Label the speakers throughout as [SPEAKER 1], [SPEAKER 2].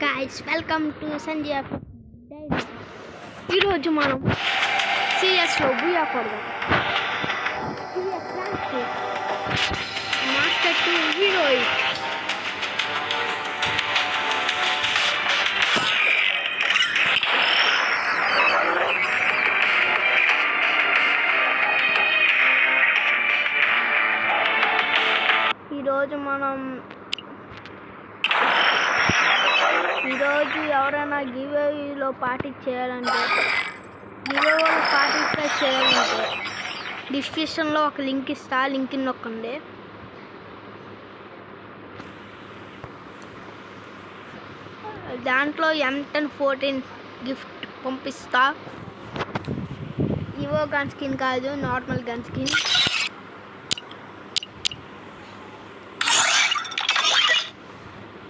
[SPEAKER 1] Guys welcome to Sanjay diary. ఈరోజు మనం సిఎస్లో బుయా కొడదాం. Master 2 heroic. ఈరోజు ఎవరైనా గివేలో పార్టిసిపేట్ చేయాలంటే డిస్క్రిప్షన్లో ఒక లింక్ ఇస్తా, లింక్ నొక్కండి. దాంట్లో M1014 గిఫ్ట్ పంపిస్తా. ఇవో గన్ స్కిన్ కాదు, నార్మల్ గన్ స్కిన్.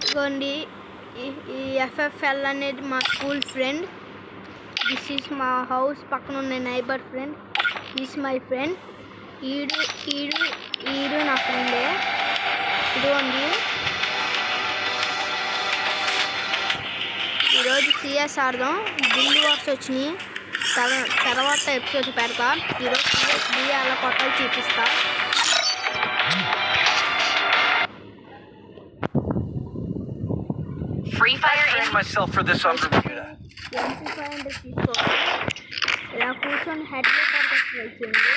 [SPEAKER 1] ఇదిగోండి, ఈ FFL అనేది మా స్కూల్ ఫ్రెండ్. దిస్ ఈజ్ మా హౌస్ పక్కన ఉన్న neighbour friend. This my friend. ఈడు నా ఫ్రెండే. ఇదిగోండి, ఈరోజు సిఎస్ ఆడదాం. గిల్డ్ వార్స్ వచ్చినాయి, తర్వాత ఎపిసోడ్ పెడతా. ఈరోజు సిఎస్ బియ్య అలా కొట్టాలి చూపిస్తా.
[SPEAKER 2] Free Fire in myself for this on Bermuda.
[SPEAKER 1] ఇలా కూర్చొని హెడ్ ట్రై చేయండి.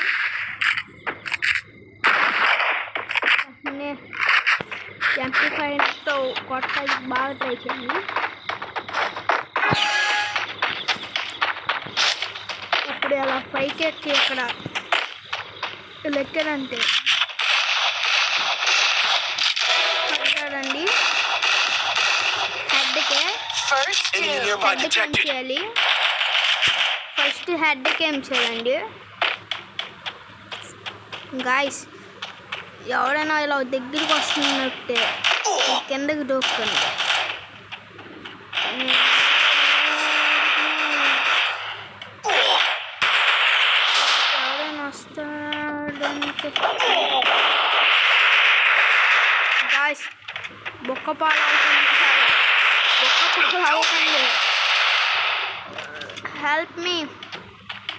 [SPEAKER 1] MP5తో కొట్టడానికి బాగా ట్రై చేయండి. ఇప్పుడు అలా పైకి ఎక్కి ఇక్కడ లెక్కనంటే పడ్డాడండి. చేయాలి. ఫస్ట్ హెడ్కి ఏం చేయాలండి గాయస్? ఎవరైనా ఇలా దగ్గరికి వస్తున్నట్టే కిందకి దూకండి. ఎవరైనా వస్తాడంటే గాయస్ బొక్కపాలు అవ్వకండి. Help me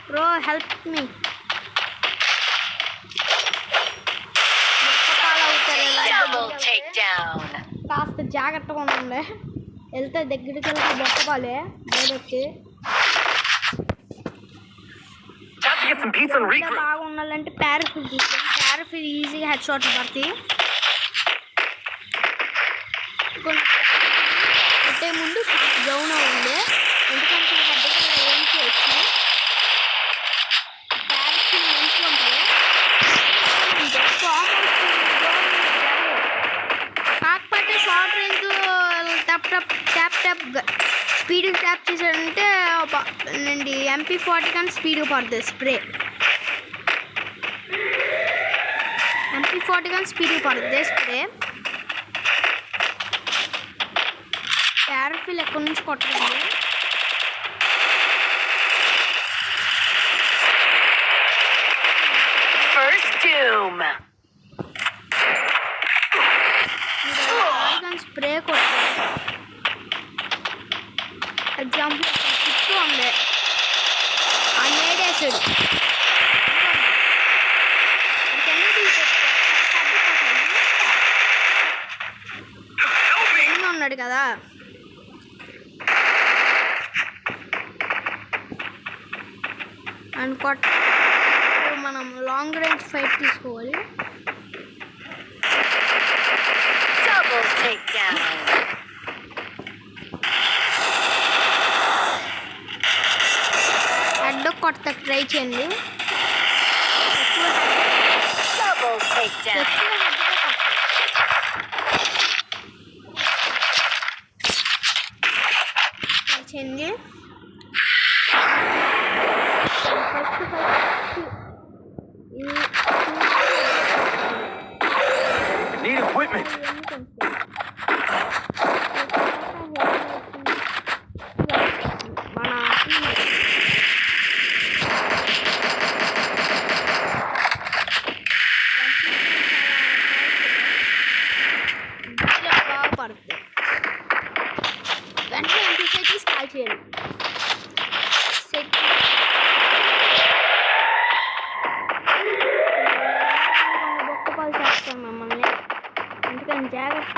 [SPEAKER 1] bro, help me. కాస్త జాగ్రత్తగా ఉండండి. వెళ్తే దగ్గరికి వెళ్తే బొక్కపాలే డైరెక్ట్. బాగా ఉండాలంటే పారాఫిల్ తీసుకోండి. పారాఫిల్ ఈజీగా హెడ్ షాట్ పడతాయి. కొట్టే ముందు డౌన్ అవ్వండి, ఎందుకంటే ఏం చేయొచ్చు. పారాఫిల్ మంచిగా ఉంటుంది. కాకపోతే షార్ట్ రేంజ్ ట్యాప్ స్పీడ్గా ట్యాప్ చేశాడంటే MP40 కానీ స్పీడ్గా పడుతుంది స్ప్రే. MP40 కానీ స్పీడ్గా పడుతుంది స్ప్రే. పారాఫిల్ ఎక్కడి నుంచి కొట్టండి. స్ప్రే కొట్టాలి. ఎగ్జాంపుల్ చుట్టూ ఉంది, ఆ నేడేసాడు. ఉన్నాడు కదా, అండ్ మనం లాంగ్ రేంజ్ ఫైట్ తీసుకోవాలి. హెడ్ కొట్ట ట్రై చేయండి. చేయండి.
[SPEAKER 2] Need equipment.
[SPEAKER 1] సొసైటీస్ కాల్ చేయాలి. బొక్క కాల్ చేస్తాను మిమ్మల్ని, ఎందుకని జాగ్రత్త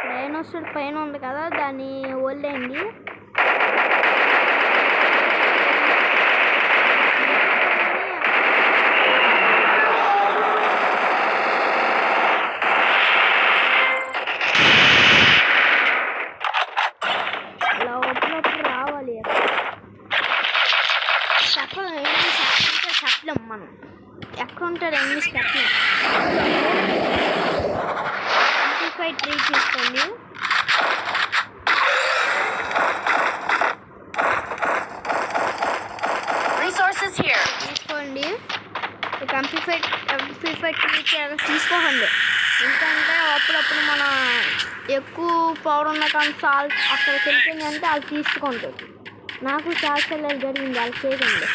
[SPEAKER 1] డైనోసార్ పైన ఉంది కదా, దాన్ని వదిలేయండి. అలా ఒప్పునప్పుడు రావాలి. చెప్పలేం మనం ఎక్కడ ఉంటారు ఇంగ్లీష్ చెప్పలేం. ట్రీ తీసుకోండి. తీసుకోండి కంప్లీఫైడ్ ట్రీ తీసుకోకండి, ఎందుకంటే అప్పుడప్పుడు మన ఎక్కువ పవర్ ఉన్న కానీ సాల్ట్ అక్కడ తెలిపింది అంటే వాళ్ళు తీసుకుంటారు. నాకు చాలా జరిగింది, వాళ్ళు చేయకండి.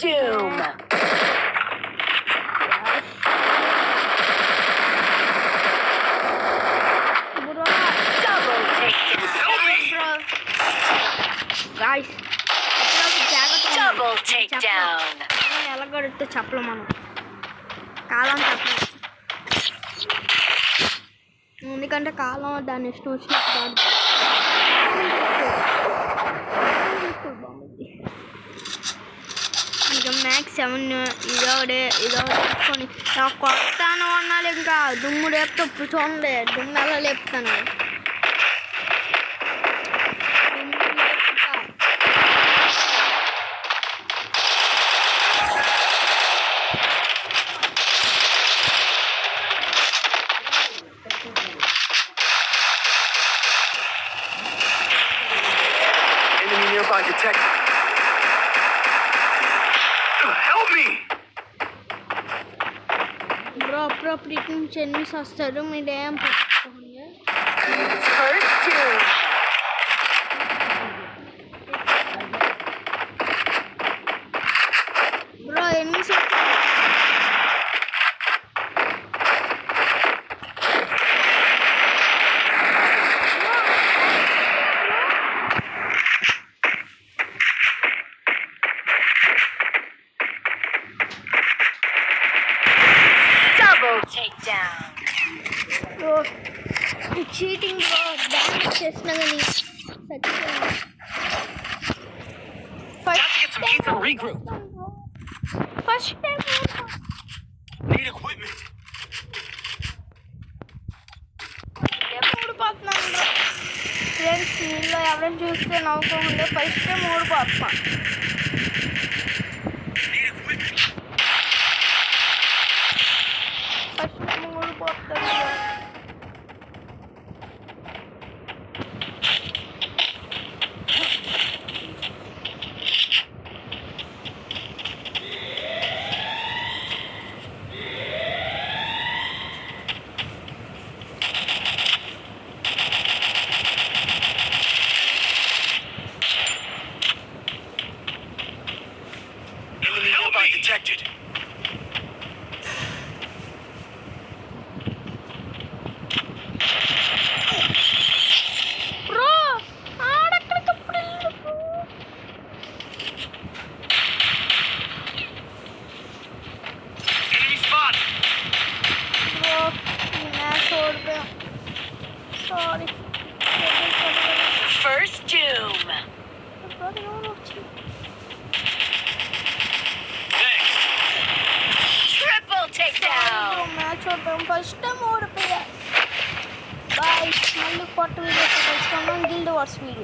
[SPEAKER 3] Doom.
[SPEAKER 1] Guys,
[SPEAKER 3] double takedown.
[SPEAKER 1] ఎలా గడుపుతో చెప్పలేం మనం, కాలం చెప్పలేం, ఎందుకంటే కాలం దాన్ని ఇష్టం వచ్చినట్టు ఇంకా మ్యాక్స్ 7 ఇదొకటి కొత్త అన్నాలు. ఇంకా దుమ్ము లేపుతా చూడండి, దుమ్ము ఎలా లేపుతాను.
[SPEAKER 2] Enemy nearby detected. Help me!
[SPEAKER 1] Bro అప్పుడప్పుడు ఇటు నుంచి ఎన్నిస్ వస్తారు, మీరేం పట్టుకోండి.
[SPEAKER 3] First doom.
[SPEAKER 1] Bro enemies
[SPEAKER 3] Takedown.
[SPEAKER 1] Bro cheating bro, damage చేసినా కానీ
[SPEAKER 2] Get some heat and regroup.
[SPEAKER 1] First time
[SPEAKER 2] Need equipment.
[SPEAKER 1] ఓడిపోతున్నాను బ్రో. ఫ్రెండ్స్ నీళ్ళు ఎవరైనా చూస్తే నవ్వుకోకుండా ఫస్ట్ టైం ఓడిపోతున్నా.
[SPEAKER 2] Need equipment.
[SPEAKER 1] ఫస్ట్ టైం ఓడిపోతాను.
[SPEAKER 2] Enemy nearby detected.
[SPEAKER 1] బ్రో ఆడక్కడికప్పుడు వెళ్ళిపో.
[SPEAKER 2] Enemy spotted.
[SPEAKER 1] బ్రో ఈ మ్యాచ్ ఓడిపోయాం, sorry.
[SPEAKER 3] First doom. Triple takedown.
[SPEAKER 1] Match ఓడిపోయాం, ఫస్ట్ టైం ఓడిపోయా. బాయ్. కొత్త వీడియోతో కలుసుకుందాం. Guild Wars video.